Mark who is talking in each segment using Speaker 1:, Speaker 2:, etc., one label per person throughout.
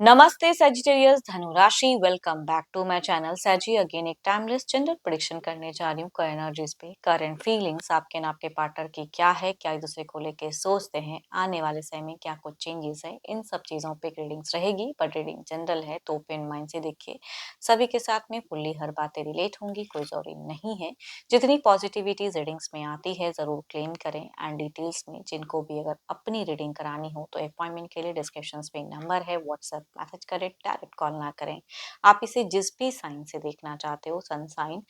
Speaker 1: नमस्ते सजिटेरियस धनु राशि, welcome back to my channel सैजी। अगेन एक टाइमलेस जेंडर प्रेडिक्शन करने जा रही हूँ कर एनर्जीज पे। करंट फीलिंग्स आपके ना आपके पार्टनर की क्या है, क्या एक दूसरे को लेके सोचते हैं, आने वाले समय में क्या कुछ चेंजेस है, इन सब चीजों पे रीडिंग्स रहेगी। बट रीडिंग जनरल है तो ओपन माइंड से देखिए। सभी के साथ में फुल्ली हर बातें रिलेट होंगी, कोई जरूरी नहीं है। जितनी पॉजिटिविटी रीडिंग्स में आती है जरूर क्लेम करें। एंड डिटेल्स में जिनको भी अगर अपनी रीडिंग करानी हो तो अपॉइंटमेंट के लिए डिस्क्रिप्शन में नंबर है, व्हाट्सएप मैसेज करें, डायरेक्ट कॉल ना करें। आप इसे जिस भी साइन से देखना चाहते हो, सन साइन,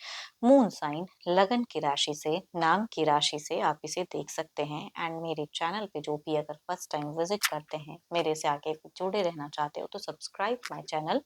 Speaker 1: मून साइन, लगन की राशि से, नाम की राशि से आप इसे देख सकते हैं। एंड मेरे चैनल पे जो भी अगर फर्स्ट टाइम विजिट करते हैं, मेरे से आगे जुड़े रहना चाहते हो तो subscribe my channel,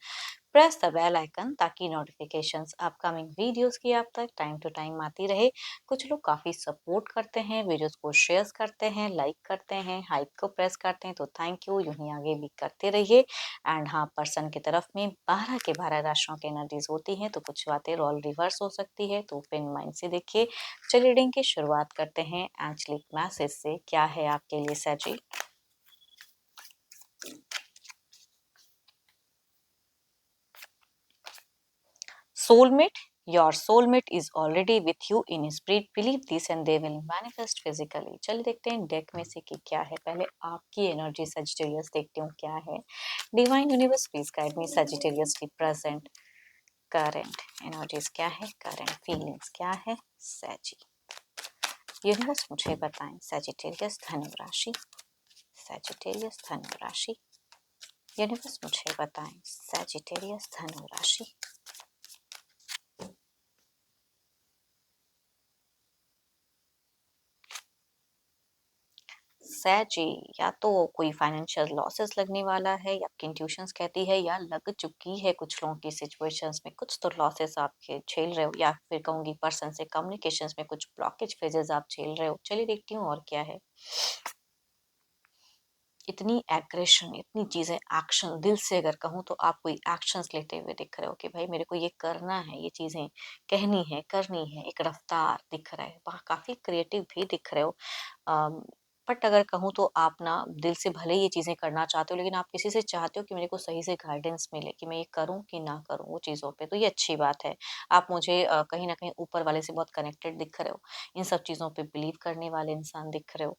Speaker 1: press the bell icon ताकि नोटिफिकेशंस अपकमिंग वीडियोस की आप तक टाइम टू टाइम आती रहे। कुछ लोग काफ़ी सपोर्ट करते हैं, वीडियोस को शेयर करते हैं, लाइक करते हैं, हाइप को प्रेस करते हैं, तो थैंक यू। यूं ही आगे भी करते रहिए। एंड हाँ, पर्सन की तरफ में 12 के 12 राशियों की एनर्जीज होती हैं, तो कुछ बातें रोल रिवर्स हो सकती है, तो ओपन माइंड से देखिए। चलिए रीडिंग की शुरुआत करते हैं एंजलिक मैसेज से। क्या है आपके लिए सैजी? Soulmate, your soulmate is already with you in spirit. Believe this and they will manifest physically. चलिए देखते हैं डेक में से कि क्या है। पहले आपकी एनर्जी सजिटेरियस देखती हूँ क्या है। Divine universe please guide me Sagittarius की प्रेजेंट करंट एनर्जीज क्या है, करंट फीलिंग्स क्या है सैजी। यूनिवर्स मुझे बताएं सजिटेरियस धनु राशि, सजिटेरियस धनु राशि। यूनिवर्स मुझे बताएं सजिटेरियस धनु राशि। सैजी, या तो कोई फाइनेंशियल लॉसेस लगने वाला है, या आपकी इंट्यूशंस कहती है, या लग चुकी है कुछ लोगों की सिचुएशंस में। कुछ तो लॉसेस आपके झेल रहे हो, या फिर कहूंगी पर्सन से कम्युनिकेशंस में कुछ ब्लॉकेज फेजेस आप झेल रहे हो। चलिए देखती हूँ और क्या है। इतनी एग्रेशन, इतनी चीजें, एक्शन, दिल से अगर कहूँ तो आप कोई एक्शंस लेते हुए दिख रहे हो कि भाई मेरे को ये करना है, ये चीजें कहनी है, करनी है। एक रफ्तार दिख रहा है, काफी क्रिएटिव भी दिख रहे हो। बट अगर कहूँ तो आप ना दिल से भले ये चीजें करना चाहते हो, लेकिन आप किसी से चाहते हो कि मेरे को सही से गाइडेंस मिले कि मैं ये करूँ कि ना करूँ वो चीजों पे। तो ये अच्छी बात है। आप मुझे कहीं ना कहीं ऊपर वाले से बहुत कनेक्टेड दिख रहे हो, इन सब चीजों पे बिलीव करने वाले इंसान दिख रहे हो।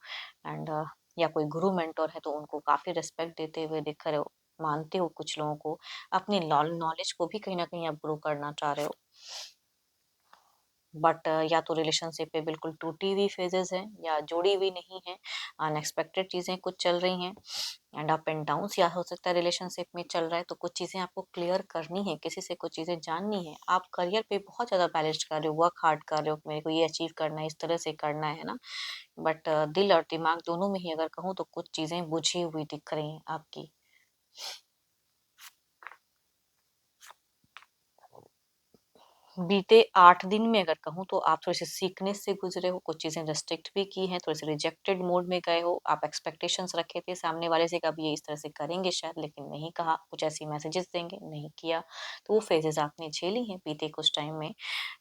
Speaker 1: एंड या कोई गुरु मेंटोर है तो उनको काफी रिस्पेक्ट देते हुए दिख रहे हो, मानते हो कुछ लोगों को। अपनी नॉलेज को भी कहीं ना कहीं आप ग्रो करना चाह रहे हो। बट या तो रिलेशनशिप पे बिल्कुल टूटी हुई फेजेस हैं, या जुड़ी हुई नहीं है। अनएक्सपेक्टेड चीजें कुछ चल रही हैं। एंड अप एंड डाउन्स, या हो सकता है रिलेशनशिप में चल रहा है तो कुछ चीजें आपको क्लियर करनी है, किसी से कुछ चीजें जाननी है। आप करियर पे बहुत ज्यादा बैलेंस कर रहे हो, वर्क हार्ड कर रहे हो कि मेरे को ये अचीव करना है, इस तरह से करना है ना। बट दिल और दिमाग दोनों में ही अगर कहूँ तो कुछ चीजें बुझी हुई दिख रही हैं आपकी। बीते 8 दिन में अगर कहूँ तो आप थोड़े-से सीकनेस से गुज़रे हो, कुछ चीज़ें रिस्ट्रिक्ट भी की हैं, थोड़े-से रिजेक्टेड मोड में गए हो। आप एक्सपेक्टेशंस रखे थे सामने वाले से कि अब ये इस तरह से करेंगे शायद, लेकिन नहीं कहा। कुछ ऐसी मैसेजेस देंगे, नहीं किया। तो वो फेजेज़ आपने झेली हैं बीते कुछ टाइम में।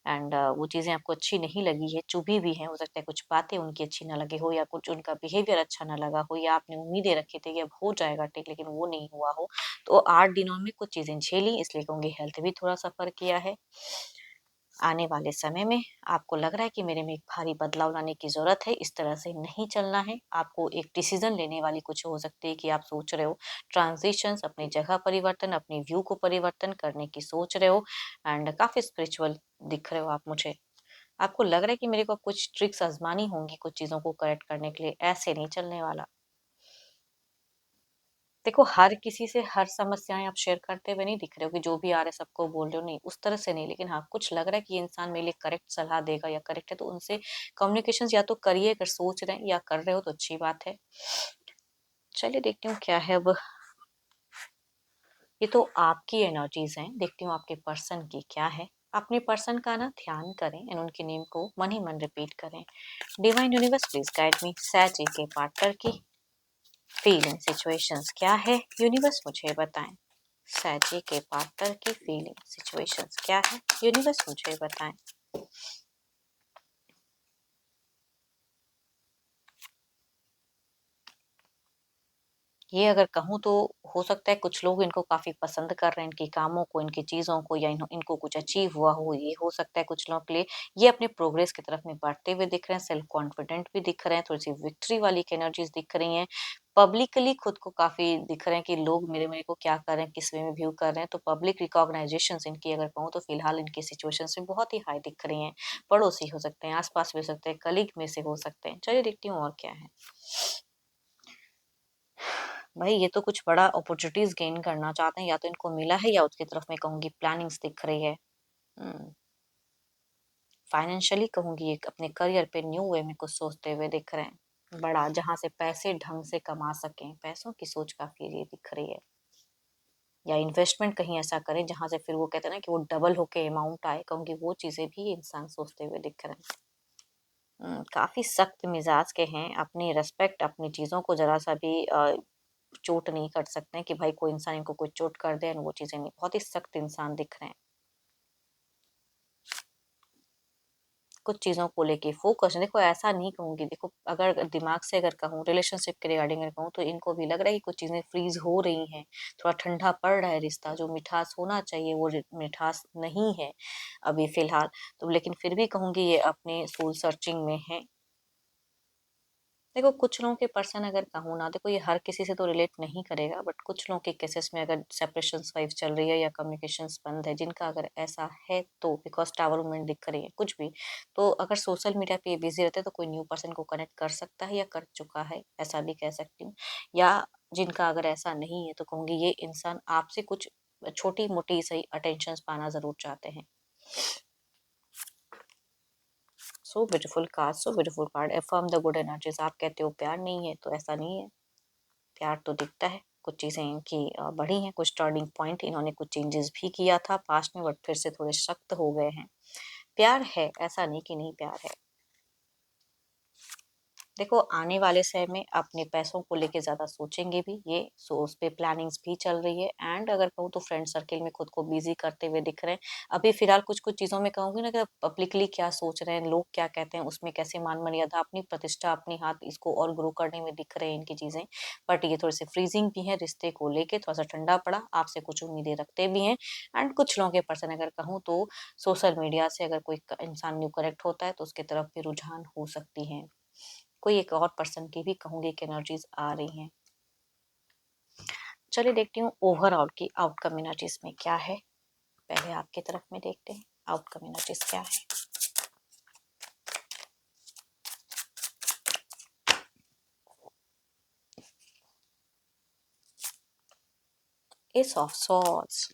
Speaker 1: एंड वो चीज़ें आपको अच्छी नहीं लगी है, चुभी भी हैं। हो सकता है कुछ बातें उनकी अच्छी ना लगी हो, या कुछ उनका बिहेवियर अच्छा ना लगा हो, या आपने उम्मीदें रखी थी कि अब हो जाएगा ठीक, लेकिन वो नहीं हुआ हो। तो 8 दिनों में कुछ चीज़ें झेली, इसलिए कहूँगी हेल्थ भी थोड़ा सफ़र किया है। आने वाले समय में आपको लग रहा है कि मेरे में एक भारी बदलाव लाने की ज़रूरत है, इस तरह से नहीं चलना है। आपको एक डिसीज़न लेने वाली कुछ हो सकती है कि आप सोच रहे हो ट्रांज़िशंस, अपनी जगह परिवर्तन, अपनी व्यू को परिवर्तन करने की सोच रहे हो। एंड काफ़ी स्पिरिचुअल दिख रहे हो आप मुझे। आपको लग रहा है कि मेरे को कुछ ट्रिक्स आज़मानी होंगी कुछ चीज़ों को करेक्ट करने के लिए, ऐसे नहीं चलने वाला। देखो, हर किसी से हर समस्याएँ आप शेयर करते हुए नहीं दिख रहे हो कि जो भी आ रहा है सबको बोल रहे हो, नहीं, उस तरह से नहीं। लेकिन हाँ, कुछ लग रहा है कि ये इंसान मेरे लिए करेक्ट सलाह देगा या करेक्ट है, तो उनसे कम्युनिकेशंस या तो करिए अगर सोच रहे हैं, या कर रहे हो तो अच्छी बात है। चलिए देखती हूँ क्या है अब। ये तो आपकी एनर्जीज़ हैं, देखती हूँ आपके पर्सन की क्या है। अपने पर्सन का ना ध्यान करें एंड उनके नेम को मन ही मन रिपीट करें। Divine universe please guide me सैजी के पार्टनर की फीलिंग सिचुएशंस क्या है, यूनिवर्स मुझे बताएं। सैजी के पार्टनर की फीलिंग सिचुएशंस क्या है, यूनिवर्स मुझे बताएं। ये अगर कहूँ तो हो सकता है कुछ लोग इनको काफ़ी पसंद कर रहे हैं, इनकी कामों को, इनकी चीज़ों को, या इनको कुछ अचीव हुआ हो, ये हो सकता है कुछ लोगों के लिए। ये अपने प्रोग्रेस की तरफ में बढ़ते हुए दिख रहे हैं, सेल्फ कॉन्फिडेंट भी दिख रहे हैं, थोड़ी-सी विक्ट्री वाली की एनर्जीज़ दिख रही हैं। पब्लिकली खुद को काफ़ी दिख रहे हैं कि लोग मेरे मेरे को क्या कर रहे हैं, किस वे में व्यू कर रहे हैं। तो पब्लिक रिकॉग्नाइजेशंस इनकी अगर कहूँ तो फिलहाल इनकी सिचुएशंस में बहुत ही हाई दिख रही हैं। पड़ोसी हो सकते हैं, आस-पास भी हो सकते हैं, कलीग में से हो सकते हैं। चलिए देखती हूँ और क्या है। भाई ये तो कुछ बड़ा अपॉर्चुनिटीज़ गेन करना चाहते हैं, या तो इनको मिला है या उसकी तरफ मैं कहूँगी प्लानिंग्स दिख रही है। हुँ, फाइनेंशियली कहूँगी एक अपने करियर पे न्यू वे में कुछ सोचते हुए दिख रहे हैं। बड़ा जहाँ से पैसे ढंग से कमा सकें, पैसों की सोच काफ़ी ये दिख रही है। या इन्वेस्टमेंट कहीं ऐसा करें जहाँ से फिर वो कहते हैं ना कि वो डबल होके अमाउंट आए, कहूँगी वो चीज़ें भी इंसान सोचते हुए दिख रहे हैं। काफ़ी सख्त मिज़ाज के हैं, अपनी रिस्पेक्ट अपनी चीज़ों को ज़रा-सा भी चोट नहीं कर सकते हैं कि भाई कोई इंसान इनको कोई चोट कर दे, वो चीज़ें नहीं, बहुत ही सख्त इंसान दिख रहे हैं। कुछ चीज़ों को लेके फ़ोकस देखो ऐसा नहीं कहूँगी, देखो अगर दिमाग से अगर कहूँ रिलेशनशिप के रिगार्डिंग अगर कहूँ तो इनको भी लग रहा है कि कुछ चीज़ें फ्रीज़ हो रही हैं, थोड़ा ठंडा पड़ रहा है रिश्ता, जो मिठास होना चाहिए वो रि मिठास नहीं है अभी फ़िलहाल। तो लेकिन फिर भी कहूँगी ये अपने सोल सर्चिंग में हैं। देखो कुछ लोगों के पर्सन अगर कहूँ ना, देखो ये हर किसी से तो रिलेट नहीं करेगा, बट कुछ लोगों के केसेस में अगर सेपरेशंस वाइफ चल रही है या कम्युनिकेशंस बंद है, जिनका अगर ऐसा है तो बिकॉज टावर वुमन दिख रही है कुछ भी, तो अगर सोशल मीडिया पे बिजी रहते हैं तो कोई न्यू पर्सन को कनेक्ट कर सकता है या कर चुका है, ऐसा भी कह सकती हूँ। या जिनका अगर ऐसा नहीं है तो कहूँगी ये इंसान आपसे कुछ छोटी मोटी सही अटेंशन पाना जरूर चाहते हैं। So beautiful card, so beautiful card, affirm the good energies. आप कहते हो प्यार नहीं है, तो ऐसा नहीं है, प्यार तो दिखता है। कुछ चीज़ें इनकी बढ़ी हैं, कुछ टर्निंग पॉइंट इन्होंने कुछ चेंजेस भी किया था पास्ट में, बट फिर से थोड़े सख्त हो गए हैं। प्यार है, ऐसा नहीं कि नहीं प्यार है। देखो आने वाले समय में अपने पैसों को लेके ज़्यादा सोचेंगे भी ये, सो उस पे प्लानिंग्स भी चल रही है। एंड अगर कहूँ तो फ्रेंड सर्किल में खुद को बिजी करते हुए दिख रहे हैं। अभी फिलहाल कुछ कुछ चीज़ों में कहूँगी ना कि पब्लिकली क्या सोच रहे हैं, लोग क्या कहते हैं, उसमें कैसे मान मर्यादा अपनी प्रतिष्ठा अपनी हाथ इसको और ग्रो करने में दिख रहे हैं इनकी चीज़ें। बट ये थोड़े से फ्रीजिंग भी है, रिश्ते को लेके थोड़ा सा ठंडा पड़ा, आपसे कुछ उम्मीदें रखते भी हैं। एंड कुछ लोगों के पर्सन अगर कहूँ तो सोशल मीडिया से अगर कोई इंसान न्यू कनेक्ट होता है तो उसके तरफ भी रुझान हो सकती है। कोई एक और पर्सन की भी कहूँगी कि एनर्जीज आ रही हैं। चलिए देखती हूँ ओवरऑल की आउटकम एनर्जीज में क्या है। पहले आपकी तरफ में देखते हैं आउटकम एनर्जीज क्या है। एस ऑफ सॉर्ड्स,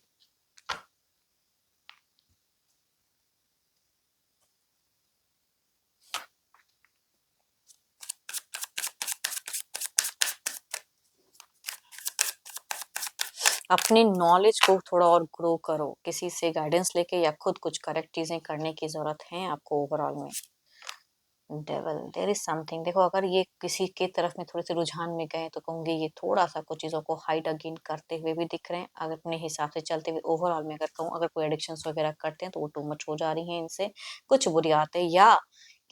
Speaker 1: अपनी नॉलेज को थोड़ा और ग्रो करो, किसी से गाइडेंस लेके या खुद कुछ करेक्ट चीजें करने की जरूरत है आपको ओवरऑल में। डेविल देयर इज समथिंग, देखो अगर ये किसी के तरफ में थोड़े से रुझान में गए तो कहूंगी ये थोड़ा सा कुछ चीजों को हाइड अगेन करते हुए भी दिख रहे हैं, अगर अपने हिसाब से चलते हुए ओवरऑल में अगर कहूँ अगर कोई एडिक्शंस वगैरह करते हैं तो वो टू मच हो जा रही हैं इनसे, कुछ बुरी आदतें, या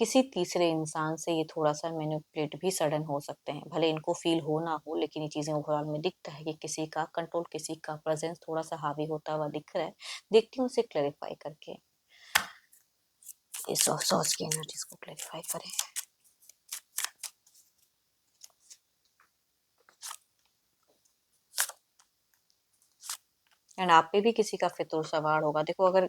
Speaker 1: किसी तीसरे इंसान से ये थोड़ा सा मैनिपुलेट भी सडन हो सकते हैं, भले इनको फील हो ना हो, लेकिन ये चीजें ओवरऑल में दिखता है कि किसी का कंट्रोल किसी का प्रेजेंस थोड़ा सा हावी होता हुआ दिख रहा है। देखती हूँ उसे क्लेरिफाई करके, इस सॉस की एनर्जीज को क्लेरिफाई करें। एंड आप पे भी किसी का फितूर सवार होगा। देखो अगर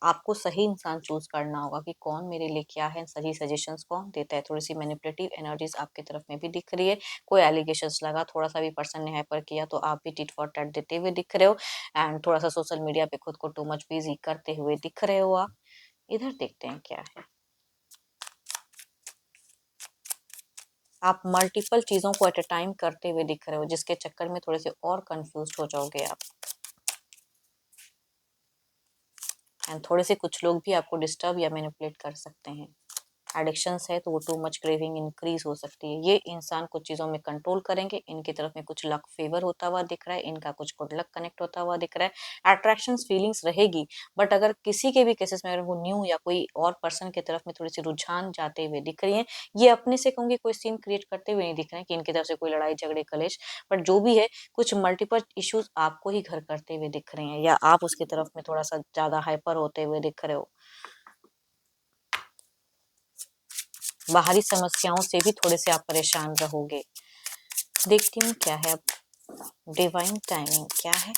Speaker 1: आपको सही इंसान चूज करना होगा कि कौन मेरे लिए क्या है, सही सजेशंस कौन देता है। थोड़ी सी मैनिपुलेटिव एनर्जीज आपकी तरफ में भी दिख रही है, कोई एलिगेशंस लगा, थोड़ा सा भी पर्सन ने हाइपर किया तो आप भी टिट फॉर टैट देते हुए दिख रहे हो। एंड थोड़ा सा सोशल मीडिया पे खुद को टू मच बिजी करते हुए दिख रहे हो आप। इधर देखते हैं क्या है। आप मल्टीपल चीजों को एट अ टाइम करते हुए दिख रहे हो, जिसके चक्कर में थोड़े से और कंफ्यूज हो जाओगे आप। एंड थोड़े से कुछ लोग भी आपको डिस्टर्ब या मैनिपुलेट कर सकते हैं। एडिक्शंस है तो वो टू मच क्रेविंग इंक्रीज हो सकती है। ये इंसान कुछ चीज़ों में कंट्रोल करेंगे, इनकी तरफ में कुछ लक फेवर होता हुआ दिख रहा है, इनका कुछ गुड लक कनेक्ट होता हुआ दिख रहा है, अट्रैक्शंस फीलिंग्स रहेगी। बट अगर किसी के भी केसेस में अगर वो न्यू या कोई और पर्सन की तरफ में थोड़ी सी रुझान जाते हुए दिख रही है, ये अपने से कहूंगी कोई सीन क्रिएट करते हुए नहीं दिख रहे हैं कि इनकी तरफ से कोई लड़ाई झगड़े कलेश, बट जो भी है कुछ मल्टीपल इश्यूज आपको ही घर करते हुए दिख रहे हैं, या आप उसकी तरफ में थोड़ा सा ज्यादा हाइपर होते हुए दिख रहे हो। बाहरी समस्याओं से भी थोड़े से आप परेशान रहोगे। देखती हूँ क्या है अब डिवाइन टाइमिंग क्या है।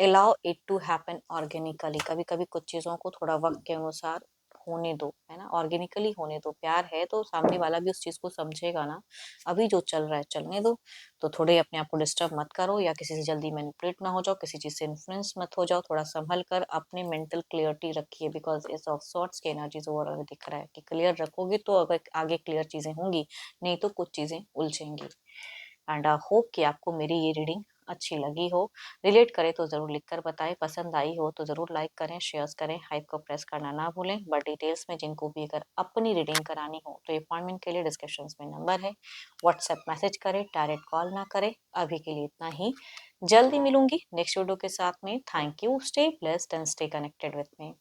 Speaker 1: Allow it to happen organically, कभी कभी कुछ चीजों को थोड़ा वक्त के अनुसार होने दो, है ना, ऑर्गेनिकली होने दो। प्यार है तो सामने वाला भी उस चीज को समझेगा ना। अभी जो चल रहा है चलने दो। तो थोड़े अपने आप को डिस्टर्ब मत करो, या किसी से जल्दी मैनिपुलेट ना हो जाओ, किसी चीज से इन्फ्लुएंस मत हो जाओ। थोड़ा संभल कर अपनी मेंटल क्लियरिटी रखिए, बिकॉज इस ऑफ सॉर्ट्स की एनर्जीज ओवरऑल दिख रहा है कि क्लियर रखोगे तो अगर आगे क्लियर चीजें होंगी, नहीं तो कुछ चीजें उलझेंगी। एंड होप कि आपको मेरी ये रीडिंग अच्छी लगी हो। रिलेट करे तो ज़रूर लिखकर बताएं, पसंद आई हो तो ज़रूर लाइक करें, शेयर्स करें, हाइप को प्रेस करना ना भूलें। बट डिटेल्स में जिनको भी अगर अपनी रीडिंग करानी हो तो अपॉइंटमेंट के लिए डिस्क्रिप्शन में नंबर है, व्हाट्सएप मैसेज करें, डायरेक्ट कॉल ना करें। अभी के लिए इतना ही, जल्दी मिलूंगी नेक्स्ट वीडियो के साथ में। Thank you, stay blessed and stay connected with me.